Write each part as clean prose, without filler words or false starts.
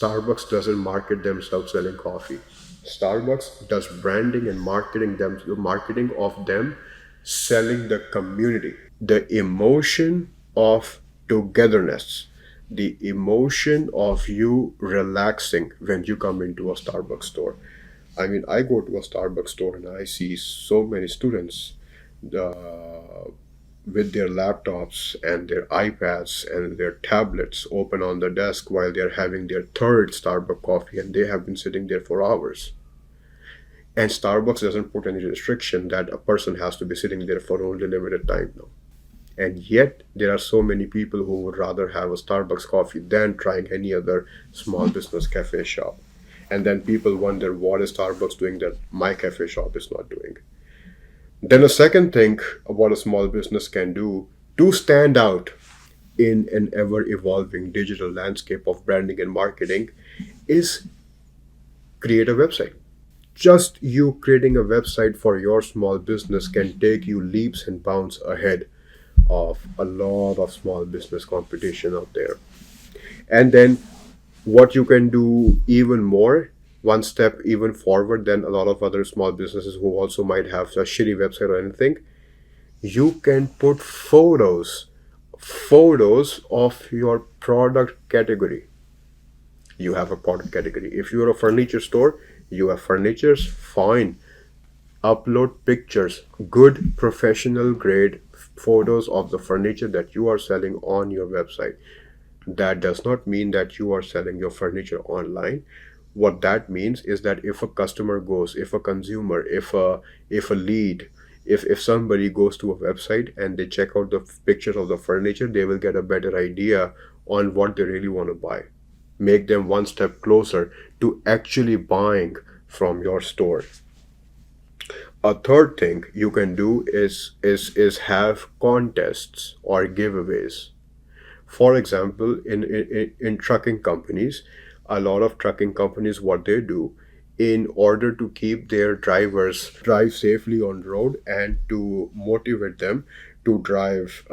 Starbucks doesn't market themselves selling coffee. Starbucks does branding and marketing of them selling the community, the emotion of togetherness, the emotion of you relaxing when you come into a Starbucks store. I mean, I go to a Starbucks store and I see so many students uh, with their laptops and their iPads and their tablets open on the desk while they're having their third Starbucks coffee, and they have been sitting there for hours. And Starbucks doesn't put any restriction that a person has to be sitting there for only limited time now. And yet, there are so many people who would rather have a Starbucks coffee than trying any other small business cafe shop. And then people wonder what is Starbucks doing that my cafe shop is not doing. Then a second thing what a small business can do to stand out in an ever evolving digital landscape of branding and marketing is create a website. Just you creating a website for your small business can take you leaps and bounds ahead of a lot of small business competition out there. And then what you can do even more, one step even forward than a lot of other small businesses who also might have a shitty website or anything, you can put photos of your product category. You have a product category. If you're a furniture store, you have furnitures, fine. Upload pictures, good professional grade photos of the furniture that you are selling on your website. That does not mean that you are selling your furniture online. What that means is that if a customer goes, if a consumer, if a lead, if somebody goes to a website and they check out the pictures of the furniture, they will get a better idea on what they really want to buy. Make them one step closer to actually buying from your store. A third thing you can do is have contests or giveaways. For example, in trucking companies, a lot of trucking companies, what they do in order to keep their drivers drive safely on road and to motivate them to drive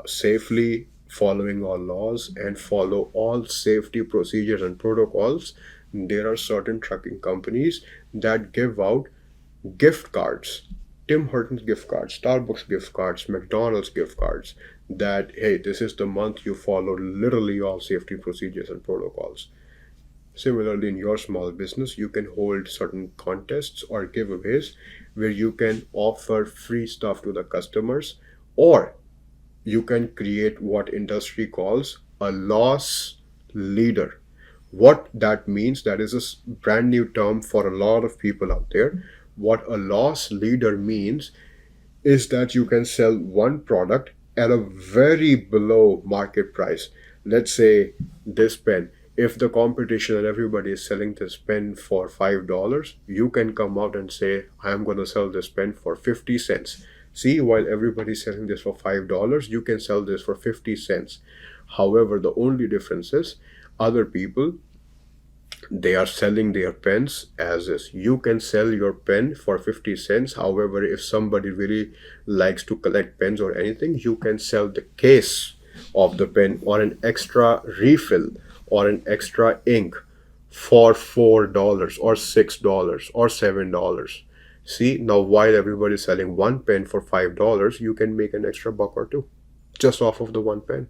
safely, following all laws and follow all safety procedures and protocols, there are certain trucking companies that give out gift cards, Tim Hortons gift cards, Starbucks gift cards, McDonald's gift cards, that hey, this is the month you follow literally all safety procedures and protocols. Similarly, in your small business, you can hold certain contests or giveaways where you can offer free stuff to the customers, or you can create what industry calls a loss leader. What that means, that is a brand new term for a lot of people out there. What a loss leader means is that you can sell one product at a very below market price. Let's say this pen. If the competition and everybody is selling this pen for $5, you can come out and say, I'm going to sell this pen for 50 cents. See, while everybody's selling this for $5, you can sell this for 50 cents. However, the only difference is other people, they are selling their pens as is. You can sell your pen for 50 cents. However, if somebody really likes to collect pens or anything, you can sell the case of the pen or an extra refill or an extra ink for $4 or $6 or $7. See, now while everybody is selling one pen for $5, you can make an extra buck or two just off of the one pen.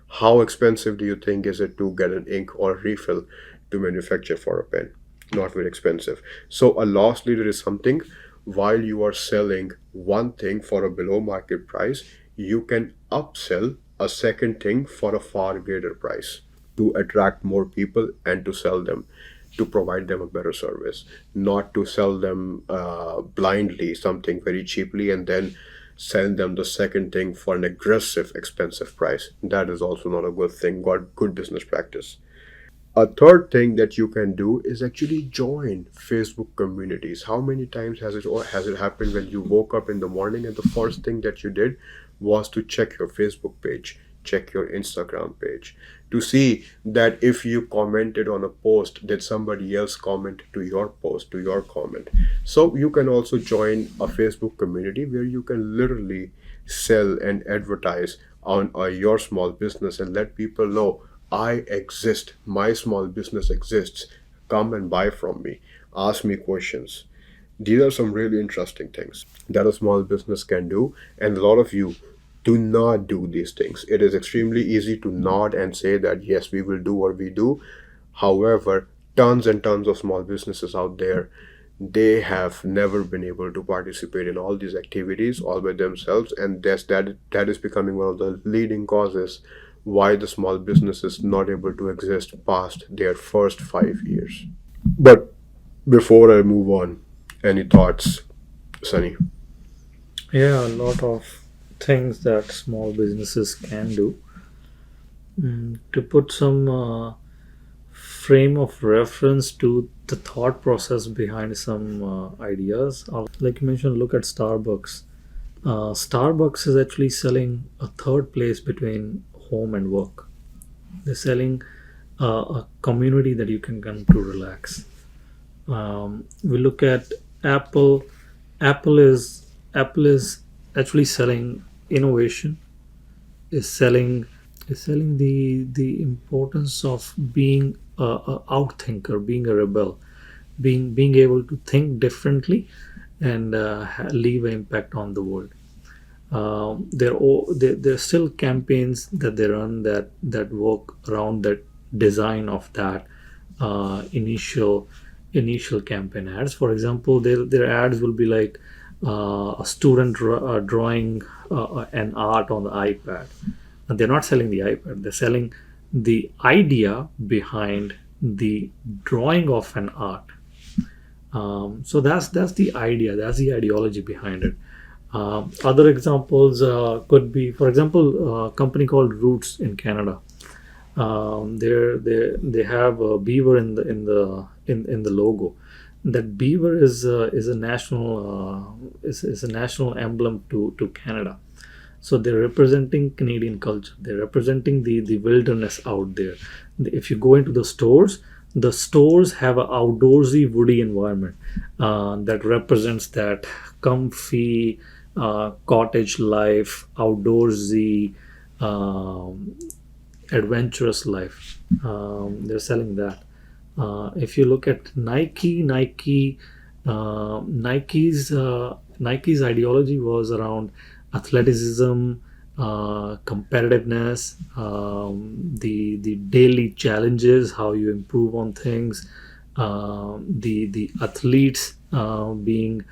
How expensive do you think is it to get an ink or refill to manufacture for a pen? Not very expensive. So a loss leader is something, while you are selling one thing for a below market price, you can upsell a second thing for a far greater price to attract more people and to sell them, to provide them a better service, not to sell them blindly something very cheaply and then sell them the second thing for an aggressive, expensive price. That is also not a good thing, got good business practice. A third thing that you can do is actually join Facebook communities. How many times has it happened when you woke up in the morning and the first thing that you did was to check your Facebook page, check your Instagram page, to see that if you commented on a post, did somebody else comment to your post, to your comment. So you can also join a Facebook community where you can literally sell and advertise on your small business and let people know I exist, my small business exists, come and buy from me, ask me questions. These are some really interesting things that a small business can do, and a lot of you do not do these things. It is extremely easy to nod and say that yes, we will do what we do. However, tons and tons of small businesses out there, they have never been able to participate in all these activities all by themselves, and that is becoming one of the leading causes why the small business is not able to exist past their first 5 years. But before I move on, any thoughts, Sunny? Yeah, a lot of things that small businesses can do. To put some frame of reference to the thought process behind some ideas, like you mentioned, look at Starbucks. Starbucks is actually selling a third place between home and work. They're selling a community that you can come to relax. We look at Apple. Apple is actually selling innovation, is selling the importance of being a outthinker, being a rebel, being able to think differently and leave an impact on the world. There are still campaigns that they run that work around that design of that initial campaign ads. For example, their ads will be like a student drawing an art on the iPad, and they're not selling the iPad. They're selling the idea behind the drawing of an art. So that's the idea. That's the ideology behind it. Other examples could be, for example, a company called Roots in Canada. They have a beaver in the logo. That beaver is a national emblem to Canada. So they're representing Canadian culture. They're representing the wilderness out there. If you go into the stores have an outdoorsy, woody environment that represents that comfy cottage life, outdoorsy, adventurous life. They're selling that. If you look at Nike's ideology was around athleticism, competitiveness, the daily challenges, how you improve on things, the athletes being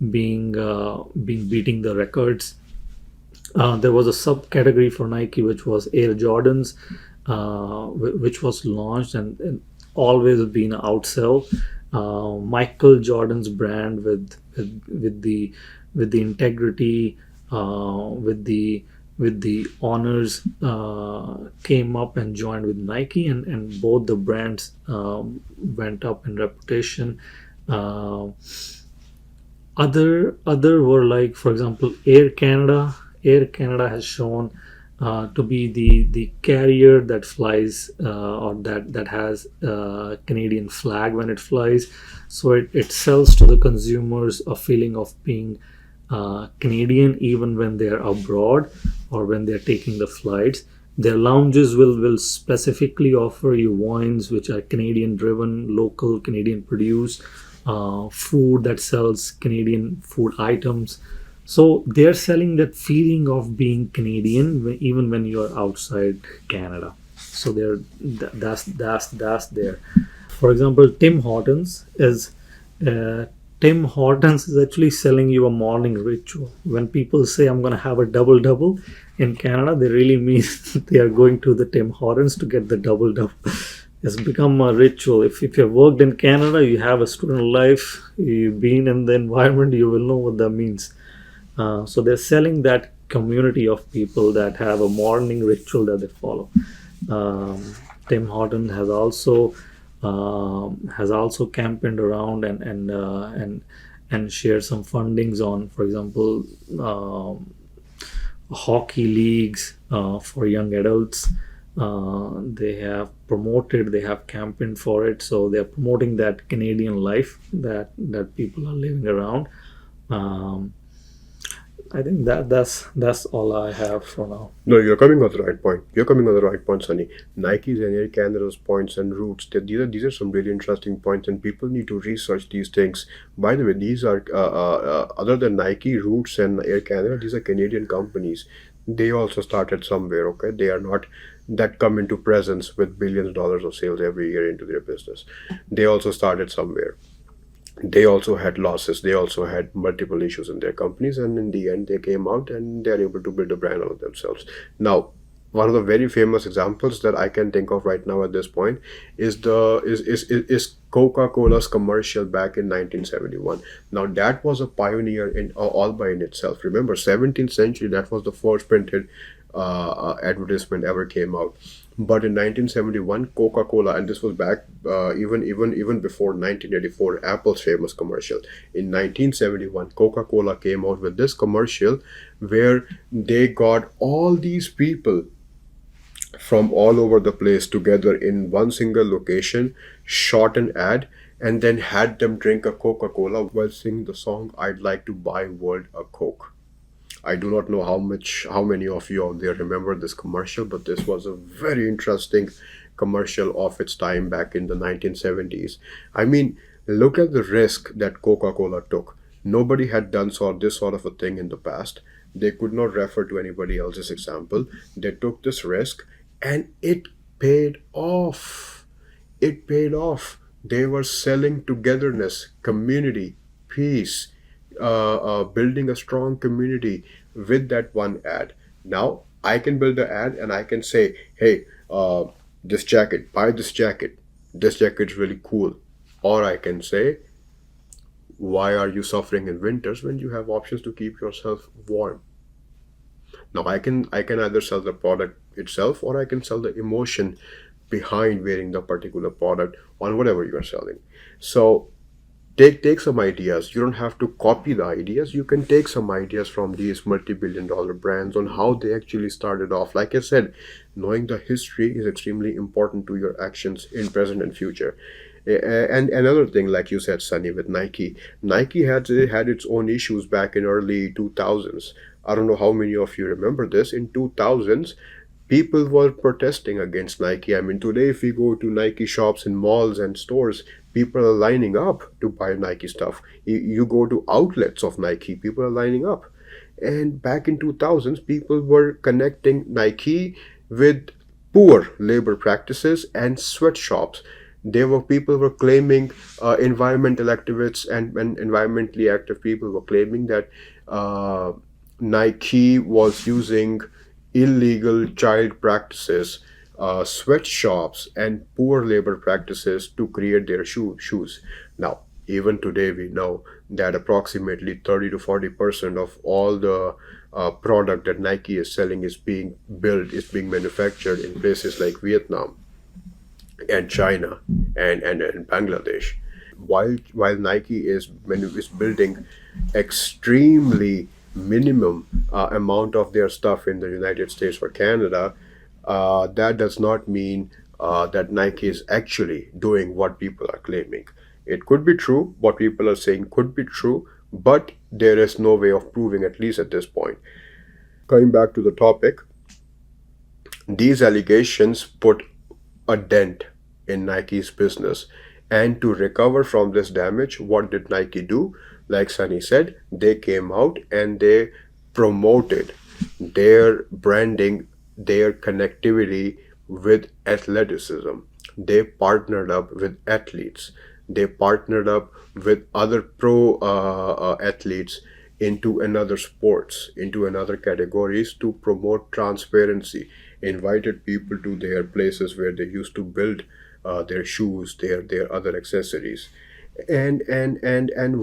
beating the records. There was a subcategory for Nike which was Air Jordans, which was launched and always been an outsell. Michael Jordan's brand with the integrity, with the honors, came up and joined with Nike, and both the brands went up in reputation. Uh, other were like, for example, Air Canada has shown to be the carrier that flies, or that has Canadian flag when it flies. So it sells to the consumers a feeling of being Canadian even when they're abroad or when they're taking the flights. Their lounges will specifically offer you wines which are Canadian driven, local Canadian produced, food that sells Canadian food items. So they're selling that feeling of being Canadian even when you're outside Canada. So that's there. For example, uh, Tim Hortons is actually selling you a morning ritual. When people say I'm going to have a double double in Canada, they really mean they are going to the Tim Hortons to get the double double. It's become a ritual. If you've worked in Canada, you have a student life, you've been in the environment, you will know what that means. So they're selling that community of people that have a morning ritual that they follow. Um, Tim Horton has also campaigned around and shared some fundings on, for example, hockey leagues for young adults. They have campaigned for it, so they're promoting that Canadian life that people are living around. Um, I think that's all I have for now. No, you're coming on the right point. You're coming on the right point, Sunny. Nike's and Air Canada's points and routes. These are some really interesting points, and people need to research these things. By the way, these are other than Nike, Roots, and Air Canada. These are Canadian companies. They also started somewhere. Okay, they are not that come into presence with billions of dollars of sales every year into their business. They also started somewhere. They also had losses. They also had multiple issues in their companies, and in the end, they came out and they're able to build a brand out of themselves. Now, one of the very famous examples that I can think of right now at this point is Coca-Cola's commercial back in 1971. Now, that was a pioneer in all by in itself. Remember, 17th century, that was the first printed advertisement ever came out. But in 1971, Coca-Cola, and this was back even before 1984, Apple's famous commercial. In 1971, Coca-Cola came out with this commercial where they got all these people from all over the place together in one single location, shot an ad, and then had them drink a Coca-Cola while singing the song "I'd Like to Buy World a Coke." I do not know how many of you out there remember this commercial, but this was a very interesting commercial of its time back in the 1970s. I mean, look at the risk that Coca-Cola took. Nobody had done this sort of a thing in the past. They could not refer to anybody else's example. They took this risk and it paid off. It paid off. They were selling togetherness, community, peace, building a strong community with that one ad. Now I can build an ad and I can say, hey, this jacket, buy this jacket. This jacket is really cool. Or I can say, why are you suffering in winters when you have options to keep yourself warm? Now I can either sell the product itself or I can sell the emotion behind wearing the particular product on whatever you are selling. So take some ideas. You don't have to copy the ideas. You can take some ideas from these multi-billion dollar brands on how they actually started off. Like I said, knowing the history is extremely important to your actions in present and future. And another thing, like you said, Sunny, with Nike had its own issues back in early 2000s. I don't know how many of you remember this. In 2000s, people were protesting against Nike. I mean, today, if we go to Nike shops in malls and stores, people are lining up to buy Nike stuff. You go to outlets of Nike, people are lining up. And back in 2000s, people were connecting Nike with poor labor practices and sweatshops. People were claiming, environmental activists and environmentally active people were claiming that uh, Nike was using illegal child practices, sweatshops, and poor labor practices to create their shoes. Now, even today, we know that approximately 30 to 40% of all the product that Nike is selling is being manufactured in places like Vietnam and China and Bangladesh. While Nike is building extremely minimum amount of their stuff in the United States or Canada, that does not mean that Nike is actually doing what people are claiming. It could be true, what people are saying could be true, but there is no way of proving, at least at this point. Coming back to the topic, these allegations put a dent in Nike's business. And to recover from this damage, what did Nike do? Like Sunny said, they came out and they promoted their branding, their connectivity with athleticism. They partnered up with athletes. They partnered up with other pro athletes into another sports, into another categories to promote transparency. Invited people to their places where they used to build their shoes, their other accessories, and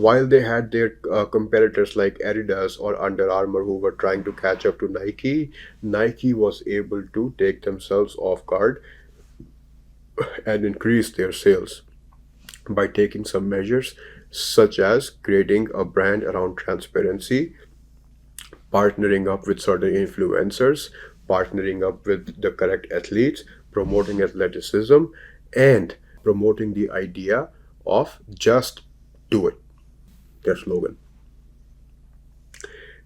while they had their competitors like Adidas or Under Armour who were trying to catch up to Nike, Nike was able to take themselves off guard and increase their sales by taking some measures such as creating a brand around transparency, partnering up with certain influencers, partnering up with the correct athletes, promoting athleticism, and promoting the idea of just do it, their slogan.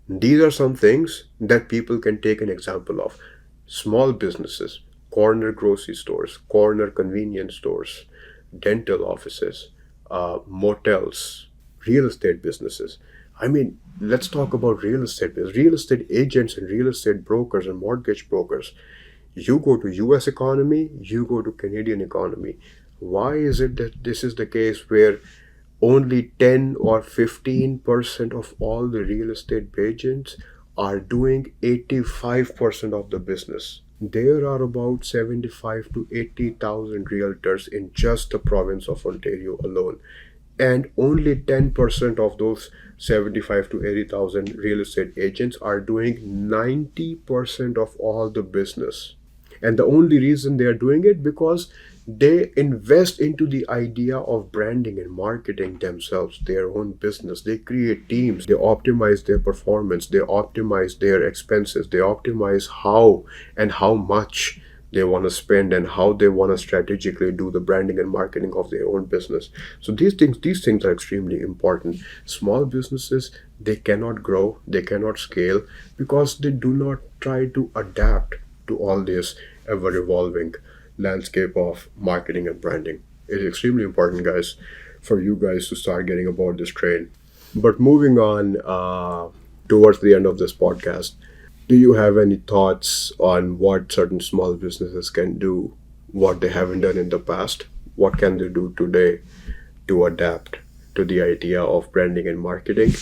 These are some things that people can take an example of. Small businesses, corner grocery stores, corner convenience stores, dental offices, motels, real estate businesses. I mean, let's talk about real estate. Real estate agents and real estate brokers and mortgage brokers. You go to US economy, you go to Canadian economy. Why is it that this is the case where only 10 or 15% of all the real estate agents are doing 85% of the business? There are about 75 to 80,000 realtors in just the province of Ontario alone. And only 10% of those 75 to 80,000 real estate agents are doing 90% of all the business. And the only reason they are doing it because they invest into the idea of branding and marketing themselves, their own business. They create teams, they optimize their performance, they optimize their expenses, they optimize how and how much they want to spend and how they want to strategically do the branding and marketing of their own business. So these things are extremely important. Small businesses, they cannot grow, they cannot scale because they do not try to adapt to all this ever evolving landscape of marketing and branding. It is extremely important, guys, for you guys to start getting aboard this train. But moving on towards the end of this podcast, do you have any thoughts on what certain small businesses can do, what they haven't done in the past? What can they do today to adapt to the idea of branding and marketing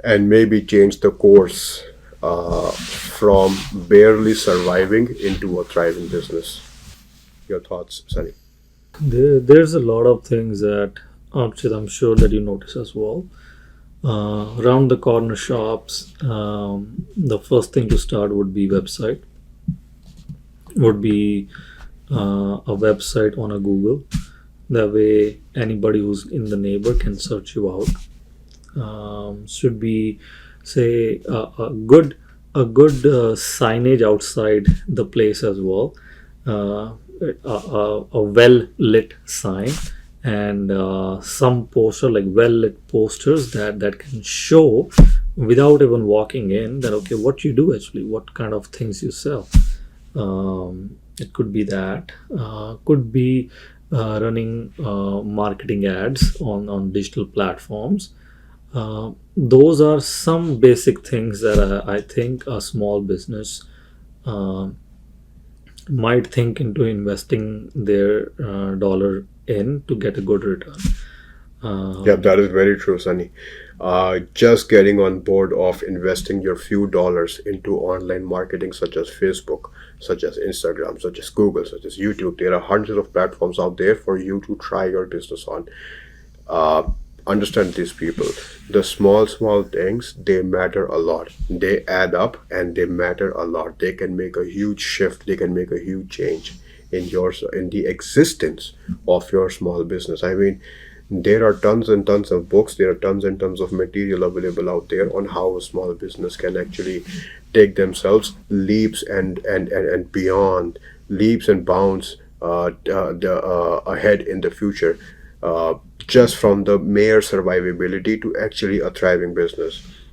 and maybe change the course from barely surviving into a thriving business? Your thoughts, Sunny? There's a lot of things that, Archit, I'm sure that you notice as well. Around the corner shops, the first thing to start would be website. Would be a website on a Google. That way, anybody who's in the neighbor can search you out. Should be, say, a good signage outside the place as well. A well lit sign and some poster, like well lit posters that can show without even walking in that, okay, what you do actually, what kind of things you sell. It could be that, could be running marketing ads on digital platforms. Those are some basic things that I think a small business uh, might think into investing their dollar in to get a good return. Yeah, Um, that is very true, Sunny. Just getting on board of investing your few dollars into online marketing such as Facebook, such as Instagram, such as Google, such as YouTube. There are hundreds of platforms out there for you to try your business on. uh, Understand these people. The small things, they matter a lot. They add up and they matter a lot. They can make a huge shift. They can make a huge change in the existence of your small business. I mean, there are tons and tons of books. There are tons and tons of material available out there on how a small business can actually take themselves leaps and beyond, leaps and bounds ahead in the future, uh, just from the mere survivability to actually a thriving business.